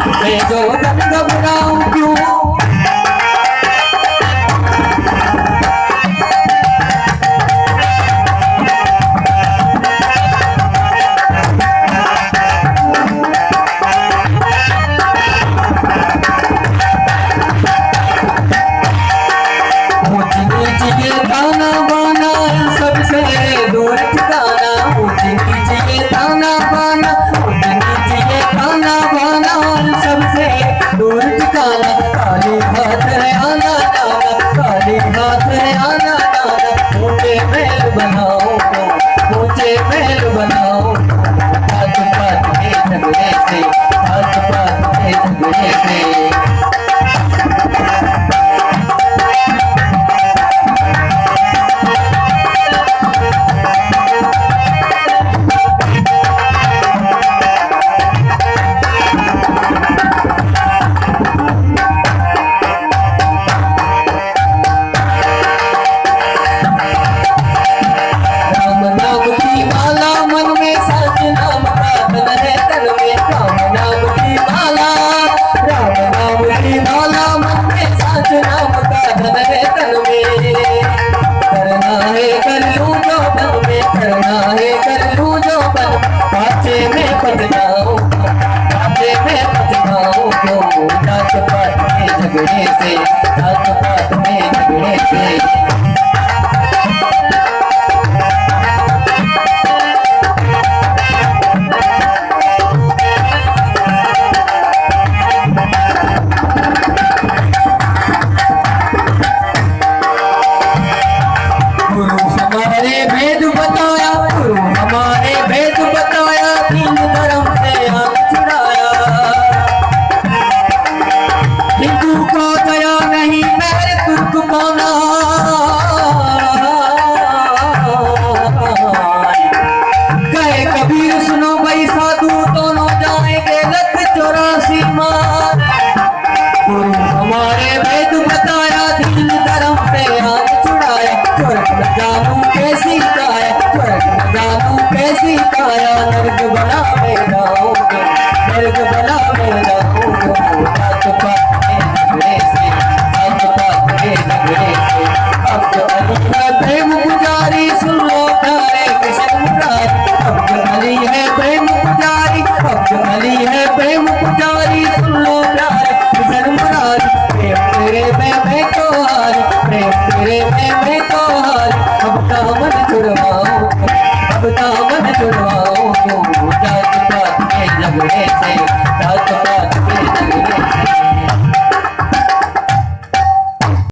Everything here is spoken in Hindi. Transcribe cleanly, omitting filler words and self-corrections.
मैं जो तन घबराऊं क्यों, ऊंच नीच ये ताना बाना सबसे दूर ठिकाना, ऊंच नीच ये ताना बाना, ऊंच नीच ये ताना बाना सबसे दूर ठिकाना। काली हाथ है आना जाना, काली हाथ है आना जाना, ऊंचे महल बनाओ तो, ऊंचे महल बनाओ हाथ पात के झगड़े से, हाथ पात के झगड़े से। झगड़े से, जात पात में झगड़े से। गुरु हमारे भेद बताया, गुरु हमारे भेद बताया, तीन धर्म से हाथ छुड़ाया। हिंदू को दया नहीं मेरे तुर्क माना, कहे कबीर सुनो भाई साधु दोनों जाएंगे लख 84 मार। गुरु हमारे वेद बताया, दीन धर्म से हाथ छुड़ाया, स्वर्ग न जानू कैसी काया, स्वर्ग न जानू कैसी काया, नर्क बना में जाऊंगा, नर्क बना में जाऊंगा।